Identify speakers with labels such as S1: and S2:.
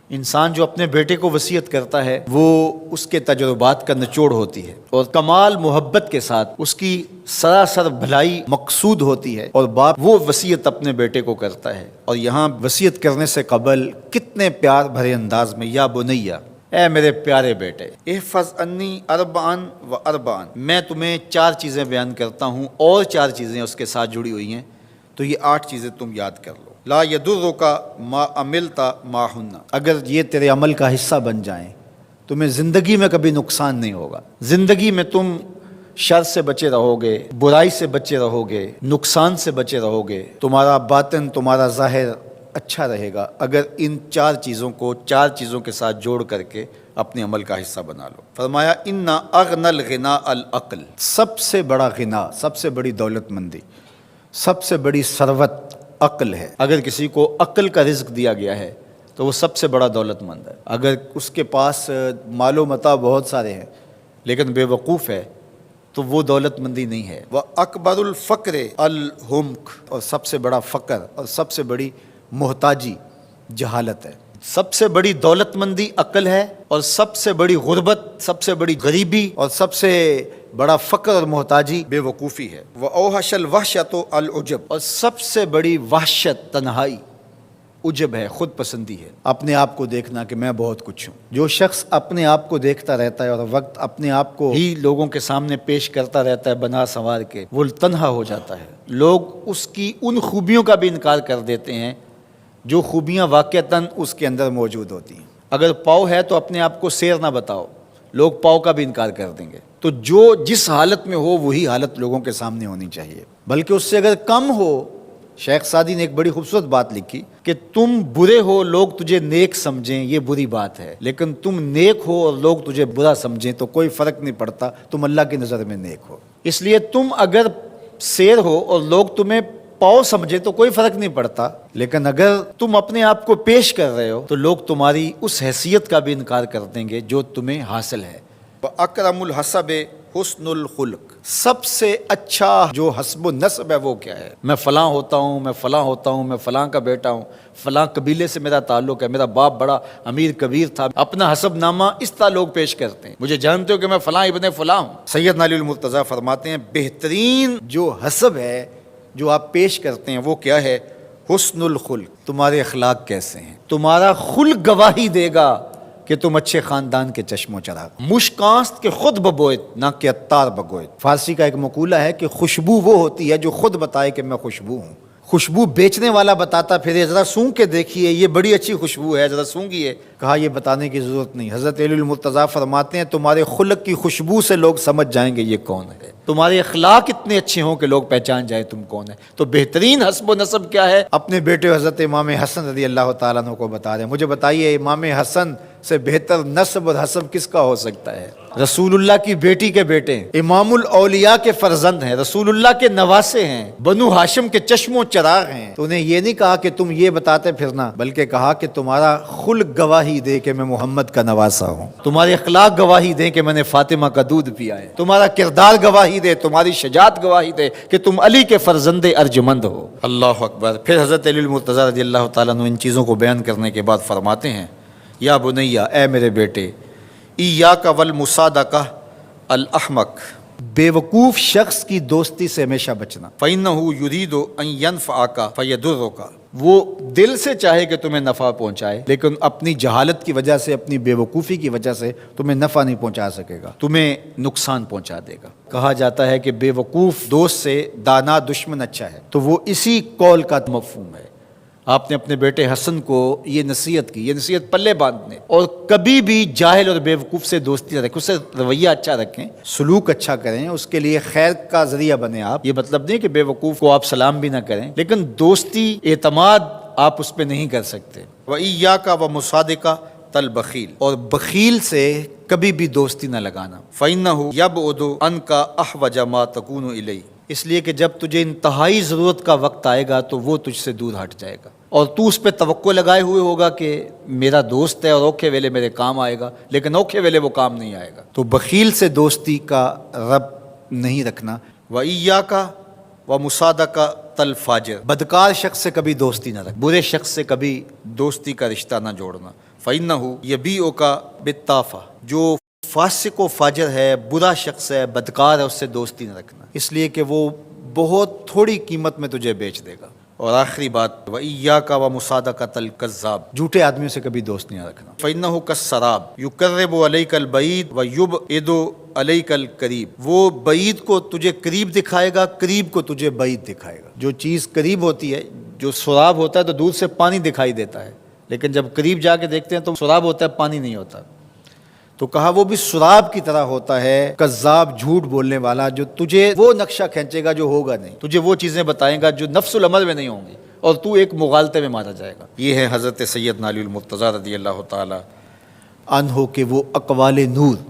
S1: انسان جو اپنے بیٹے کو وصیت کرتا ہے وہ اس کے تجربات کا نچوڑ ہوتی ہے اور کمال محبت کے ساتھ اس کی سراسر بھلائی مقصود ہوتی ہے، اور باپ وہ وصیت اپنے بیٹے کو کرتا ہے۔ اور یہاں وصیت کرنے سے قبل کتنے پیار بھرے انداز میں، یا بنیا، اے میرے پیارے بیٹے، احفظ انی اربعن و اربعن، میں تمہیں 4 چیزیں بیان کرتا ہوں اور 4 چیزیں اس کے ساتھ جڑی ہوئی ہیں، تو یہ 8 چیزیں تم یاد کر لو۔ لا یضرک ما عملت معہن، اگر یہ تیرے عمل کا حصہ بن جائیں تمہیں زندگی میں کبھی نقصان نہیں ہوگا، زندگی میں تم شر سے بچے رہو گے، برائی سے بچے رہو گے، نقصان سے بچے رہو گے، تمہارا باطن تمہارا ظاہر اچھا رہے گا اگر ان 4 چیزوں کو 4 چیزوں کے ساتھ جوڑ کر کے اپنے عمل کا حصہ بنا لو۔ فرمایا ان اغنى الغناء العقل، سب سے بڑا غنا، سب سے بڑی دولت مندی، سب سے بڑی ثروت عقل ہے۔ اگر کسی کو عقل کا رزق دیا گیا ہے تو وہ سب سے بڑا دولت مند ہے۔ اگر اس کے پاس مال و متاع بہت سارے ہیں لیکن بے وقوف ہے تو وہ دولت مندی نہیں ہے۔ وَأَكْبَرُ الْفَقْرِ الْحُمْقُ، اور سب سے بڑا فقر اور سب سے بڑی محتاجی جہالت ہے۔ سب سے بڑی دولت مندی عقل ہے، اور سب سے بڑی غربت، سب سے بڑی غریبی اور سب سے بڑا فقر اور محتاجی بے وقوفی ہے۔ وَأَوْحَشَ الْوَحْشَةُ الْعُجْبُ، اور سب سے بڑی وحشت تنہائی عجب ہے، خود پسندی ہے، اپنے آپ کو دیکھنا کہ میں بہت کچھ ہوں۔ جو شخص اپنے آپ کو دیکھتا رہتا ہے اور وقت اپنے آپ کو ہی لوگوں کے سامنے پیش کرتا رہتا ہے بنا سنوار کے، وہ تنہا ہو جاتا ہے۔ لوگ اس کی ان خوبیوں کا بھی انکار کر دیتے ہیں جو خوبیاں واقعتاً اس کے اندر موجود ہوتی ہیں۔ اگر پاؤ ہے تو اپنے آپ کو سیر نہ بتاؤ، لوگ پاؤ کا بھی انکار کر دیں گے۔ تو جو جس حالت میں ہو وہی حالت لوگوں کے سامنے ہونی چاہیے، بلکہ اس سے اگر کم ہو۔ شیخ سعدی نے ایک بڑی خوبصورت بات لکھی کہ تم برے ہو لوگ تجھے نیک سمجھیں یہ بری بات ہے، لیکن تم نیک ہو اور لوگ تجھے برا سمجھیں تو کوئی فرق نہیں پڑتا، تم اللہ کی نظر میں نیک ہو۔ اس لیے تم اگر سیر ہو اور لوگ تمہیں پاؤ سمجھے تو کوئی فرق نہیں پڑتا، لیکن اگر تم اپنے آپ کو پیش کر رہے ہو تو لوگ تمہاری اس حیثیت کا بھی انکار کر دیں گے جو تمہیں حاصل ہے۔ وَأَكْرَمُ الْحَسَبِ حُسْنُ الْخُلُقِ، سب سے اچھا جو حسب و نسب ہے وہ کیا ہے؟ میں فلاں ہوتا ہوں، میں فلاں ہوتا ہوں، میں فلاں کا بیٹا ہوں، فلاں قبیلے سے میرا تعلق ہے، میرا باپ بڑا امیر کبیر تھا۔ اپنا حسب نامہ اس طرح لوگ پیش کرتے ہیں، مجھے جانتے ہو کہ میں فلاں ابن فلاں ہوں۔ سیدنا علی المرتضیٰ فرماتے ہیں بہترین جو حسب ہے جو آپ پیش کرتے ہیں وہ کیا ہے؟ حسن الخلق، تمہارے اخلاق کیسے ہیں، تمہارا خلق گواہی دے گا کہ تم اچھے خاندان کے چشم و چراغ۔ مشکاست کے خود ببوئت نہ کہ عطار بگوئت۔ فارسی کا ایک مقولہ ہے کہ خوشبو وہ ہوتی ہے جو خود بتائے کہ میں خوشبو ہوں۔ خوشبو بیچنے والا بتاتا پھر ذرا سونگ کے دیکھیے یہ بڑی اچھی خوشبو ہے، ذرا سونگیے، کہا یہ بتانے کی ضرورت نہیں۔ حضرت علی المرتضیٰ فرماتے ہیں تمہارے خلق کی خوشبو سے لوگ سمجھ جائیں گے یہ کون ہے، تمہارے اخلاق اتنے اچھے ہوں کہ لوگ پہچان جائیں تم کون ہے۔ تو بہترین حسب و نسب کیا ہے؟ اپنے بیٹے حضرت امام حسن رضی اللہ تعالیٰ عنہ کو بتا رہے ہیں، مجھے بتائیے امام حسن سے بہتر نسب اور حسب کس کا ہو سکتا ہے؟ رسول اللہ کی بیٹی کے بیٹے، امام الاولیاء کے فرزند ہیں، رسول اللہ کے نواسے ہیں، بنو ہاشم کے چشم و چراغ ہیں۔ تو انہیں یہ نہیں کہا کہ تم یہ بتاتے پھرنا، بلکہ کہا کہ تمہارا خلق گواہی دے کہ میں محمد کا نواسا ہوں، تمہارے اخلاق گواہی دیں کہ میں نے فاطمہ کا دودھ پیا ہے، تمہارا کردار گواہی دے، تمہاری شجاعت گواہی دے کہ تم علی کے فرزند ارجمند ہو۔ اللہ اکبر۔ پھر حضرت علی المرتضیٰ رضی اللہ تعالیٰ عنہ ان چیزوں کو بیان کرنے کے بعد فرماتے ہیں یا بنیا، اے میرے بیٹے، ایاک والمصادقہ الاحمق، بے وقوف شخص کی دوستی سے ہمیشہ بچنا۔ فإنہ یرید ان ینفعک فیضرک، وہ دل سے چاہے کہ تمہیں نفع پہنچائے لیکن اپنی جہالت کی وجہ سے، اپنی بے وقوفی کی وجہ سے تمہیں نفع نہیں پہنچا سکے گا، تمہیں نقصان پہنچا دے گا۔ کہا جاتا ہے کہ بے وقوف دوست سے دانا دشمن اچھا ہے، تو وہ اسی قول کا مفہوم ہے۔ آپ نے اپنے بیٹے حسن کو یہ نصیحت کی، یہ نصیحت پلے باندھنے، اور کبھی بھی جاہل اور بے وقوف سے دوستی نہ رکھیں، اس سے رویہ اچھا رکھیں، سلوک اچھا کریں، اس کے لیے خیر کا ذریعہ بنیں آپ۔ یہ مطلب نہیں کہ بے وقوف کو آپ سلام بھی نہ کریں، لیکن دوستی، اعتماد آپ اس پہ نہیں کر سکتے۔ وَإِيَّاكَ وَمُصَادِقَةَ الْبَخِيلِ، اور بخیل سے کبھی بھی دوستی نہ لگانا۔ فَإِنَّهُ يَبْعُدُ عَنْكَ أَحْوَجَ مَا تَكُونُ إِلَيْهِ، اس لیے کہ جب تجھے انتہائی ضرورت کا وقت آئے گا تو وہ تجھ سے دور ہٹ جائے گا، اور تو اس پہ توقع لگائے ہوئے ہوگا کہ میرا دوست ہے اور اوکھے ویلے میرے کام آئے گا، لیکن اوکھے ویلے وہ کام نہیں آئے گا۔ تو بخیل سے دوستی کا رب نہیں رکھنا۔ وَإِيَّاكَ وَمُصَادَقَةَ الْفَاجِرِ، بدکار شخص سے کبھی دوستی نہ رکھ، برے شخص سے کبھی دوستی کا رشتہ نہ جوڑنا۔ فَإِنَّهُ يَبِيعُكَ بِالطَّافَةِ، جو فاسق و فاجر ہے، برا شخص ہے، بدکار ہے، اس سے دوستی نہ رکھنا، اس لیے کہ وہ بہت تھوڑی قیمت میں تجھے بیچ دے گا۔ اور آخری بات، وَإِيَّاكَ وَمُصَادَقَةَ الْكَذَّابِ، جھوٹے آدمیوں سے کبھی دوست نہیں رکھنا۔ فَإِنَّهُ كَالسَّرَابِ يُقَرِّبُ عَلَيْكَ الْبَعِيدَ وَيُبْعِدُ عَلَيْكَ الْقَرِيبَ، وہ بعید کو تجھے قریب دکھائے گا، قریب کو تجھے بعید دکھائے گا۔ جو چیز قریب ہوتی ہے، جو سراب ہوتا ہے تو دور سے پانی دکھائی دیتا ہے، لیکن جب قریب جا کے دیکھتے ہیں تو سراب ہوتا ہے، پانی نہیں ہوتا۔ تو کہا وہ بھی سراب کی طرح ہوتا ہے، کذاب، جھوٹ بولنے والا، جو تجھے وہ نقشہ کھینچے گا جو ہوگا نہیں، تجھے وہ چیزیں بتائیں گا جو نفس العمل میں نہیں ہوں گی، اور تو ایک مغالطے میں مارا جائے گا۔ یہ ہے حضرت سیدنا علی المرتضیٰ رضی اللہ تعالی عنہ کے وہ اقوال نور